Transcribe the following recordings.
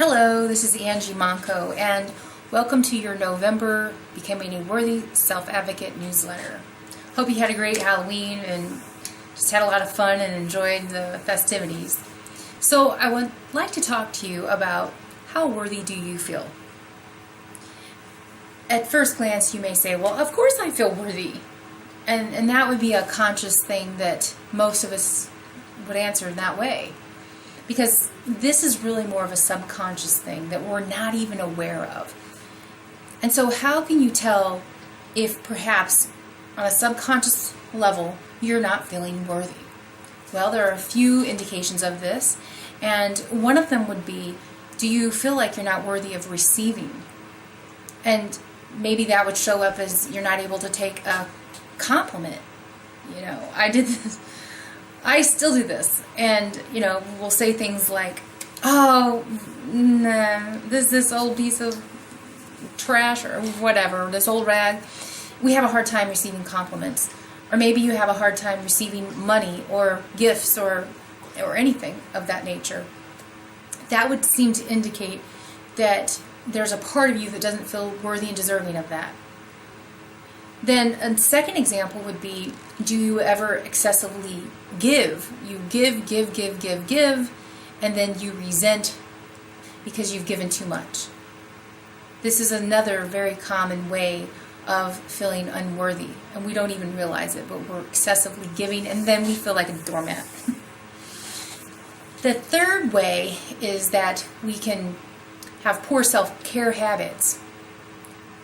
Hello, this is Angie Monco, and welcome to your November Becoming a Worthy Self-Advocate newsletter. Hope you had a great Halloween and just had a lot of fun and enjoyed the festivities. So I would like to talk to you about how worthy do you feel? At first glance, you may say, well, of course I feel worthy. And that would be a conscious thing that most of us would answer in that way. Because this is really more of a subconscious thing that we're not even aware of. And so how can you tell if perhaps on a subconscious level you're not feeling worthy? Well, there are a few indications of this, and one of them would be, do you feel like you're not worthy of receiving? And maybe that would show up as you're not able to take a compliment. You know, I still do this, and we'll say things like, "Oh, nah, this old piece of trash or whatever, this old rag." We have a hard time receiving compliments, or maybe you have a hard time receiving money or gifts or anything of that nature. That would seem to indicate that there's a part of you that doesn't feel worthy and deserving of that. Then a second example would be, do you ever excessively give? You give, and then you resent because you've given too much. This is another very common way of feeling unworthy, and we don't even realize it, but we're excessively giving, and then we feel like a doormat. The third way is that we can have poor self-care habits.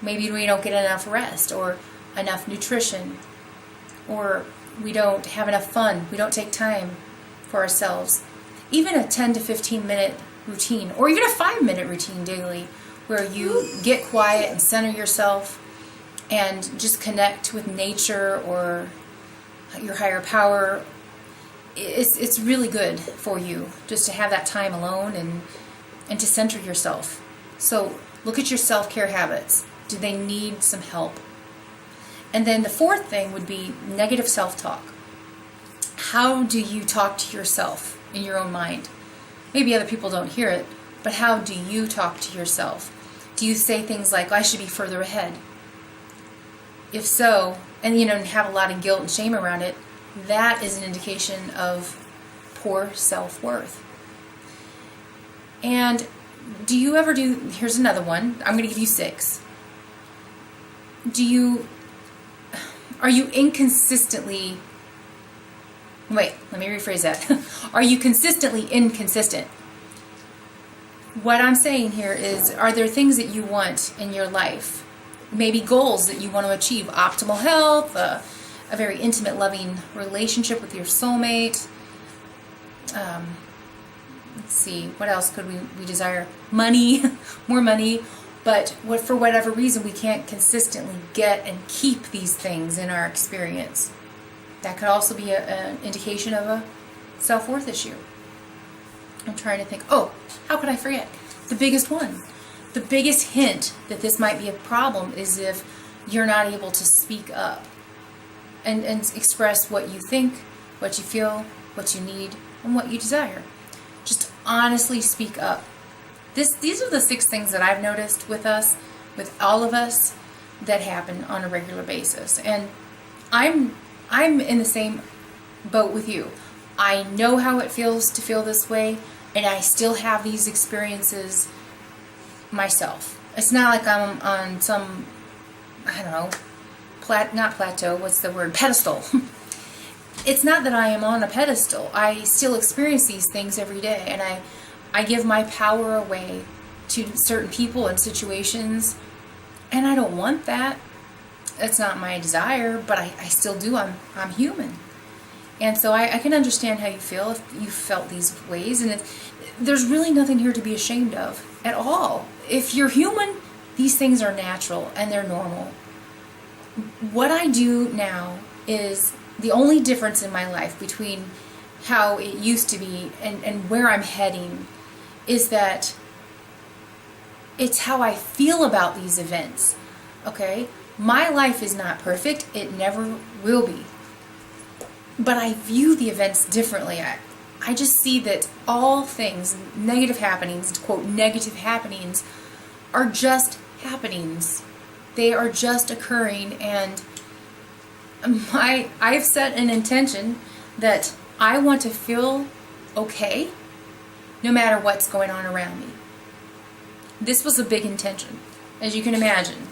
Maybe we don't get enough rest, or enough nutrition, or we don't have enough fun, we don't take time for ourselves. Even a 10 to 15 minute routine, or even a 5-minute routine daily, where you get quiet and center yourself and just connect with nature or your higher power, it's really good for you just to have that time alone and to center yourself. So look at your self-care habits. Do they need some help? And then the fourth thing would be negative self-talk. How do you talk to yourself in your own mind? Maybe other people don't hear it, but how do you talk to yourself? Do you say things like, I should be further ahead? If so, and have a lot of guilt and shame around it, that is an indication of poor self-worth. And do you ever here's another one, I'm going to give you 6. Are you inconsistently, wait, let me rephrase that. Are you consistently inconsistent? What I'm saying here is, are there things that you want in your life? Maybe goals that you want to achieve, optimal health, a very intimate, loving relationship with your soulmate. Let's see, what else could we desire? Money, more money. But for whatever reason, we can't consistently get and keep these things in our experience. That could also be an indication of a self-worth issue. I'm trying to think, how could I forget? The biggest one. The biggest hint that this might be a problem is if you're not able to speak up and express what you think, what you feel, what you need, and what you desire. Just honestly speak up. These are the 6 things that I've noticed with us, with all of us, that happen on a regular basis. And I'm in the same boat with you. I know how it feels to feel this way, and I still have these experiences myself. It's not like I'm on some, I don't know, not plateau, what's the word, pedestal. It's not that I am on a pedestal. I still experience these things every day, and I give my power away to certain people and situations, and I don't want that. That's not my desire, but I still do. I'm human. And so I can understand how you feel if you felt these ways, and there's really nothing here to be ashamed of at all. If you're human, these things are natural and they're normal. What I do now is the only difference in my life between how it used to be and where I'm heading is that it's how I feel about these events. Okay? My life is not perfect. It never will be. But I view the events differently. I just see that all things, negative happenings, to quote, negative happenings, are just happenings. They are just occurring, and I've set an intention that I want to feel okay no matter what's going on around me. This was a big intention, as you can imagine.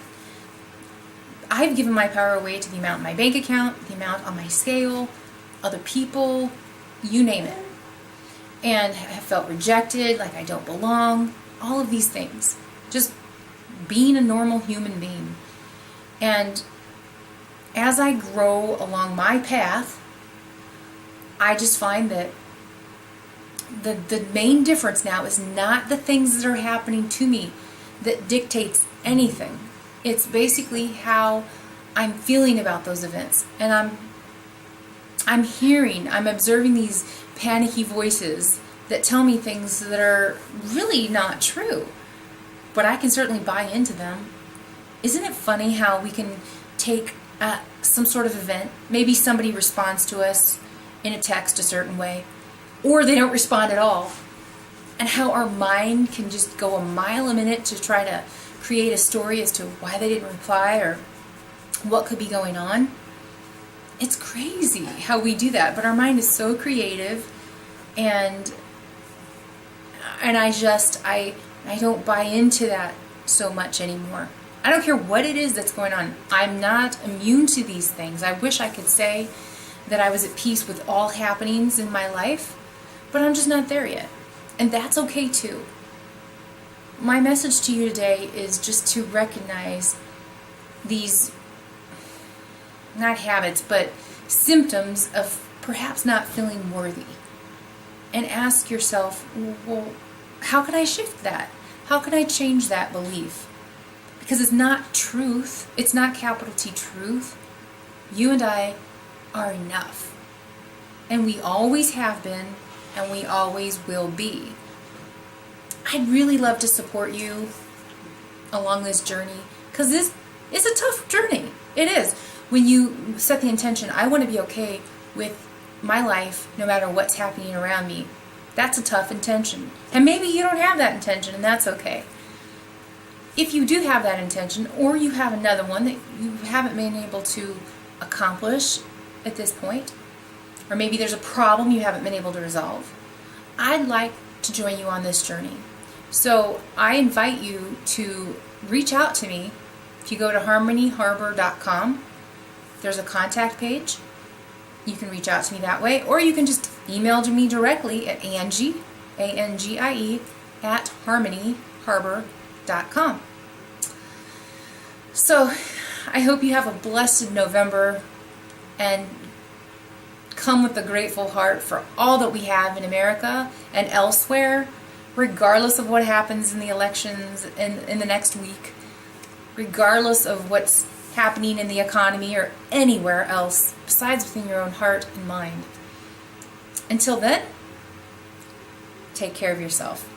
I've given my power away to the amount in my bank account, the amount on my scale, other people, you name it. And have felt rejected, like I don't belong, all of these things. Just being a normal human being. And as I grow along my path, I just find that the main difference now is not the things that are happening to me that dictates anything. It's basically how I'm feeling about those events. And I'm observing these panicky voices that tell me things that are really not true. But I can certainly buy into them. Isn't it funny how we can take some sort of event, maybe somebody responds to us in a text a certain way, or they don't respond at all, and how our mind can just go a mile a minute to try to create a story as to why they didn't reply or what could be going on. It's crazy how we do that, but our mind is so creative, and I don't buy into that so much anymore. I don't care what it is that's going on. I'm not immune to these things. I wish I could say that I was at peace with all happenings in my life, but I'm just not there yet. And that's okay too. My message to you today is just to recognize these, not habits, but symptoms of perhaps not feeling worthy. And ask yourself, well, how can I shift that? How can I change that belief? Because it's not truth. It's not capital T truth. You and I are enough. And we always have been, and we always will be. I'd really love to support you along this journey, because this is a tough journey. It is. When you set the intention, I want to be okay with my life no matter what's happening around me. That's a tough intention. And maybe you don't have that intention, and that's okay. If you do have that intention, or you have another one that you haven't been able to accomplish at this point, or maybe there's a problem you haven't been able to resolve, I'd like to join you on this journey. So I invite you to reach out to me. If you go to harmonyharbor.com, there's a contact page. You can reach out to me that way, or you can just email to me directly at Angie, A-N-G-I-E, at harmonyharbor.com. So I hope you have a blessed November and come with a grateful heart for all that we have in America and elsewhere, regardless of what happens in the elections in the next week, regardless of what's happening in the economy or anywhere else besides within your own heart and mind. Until then, take care of yourself.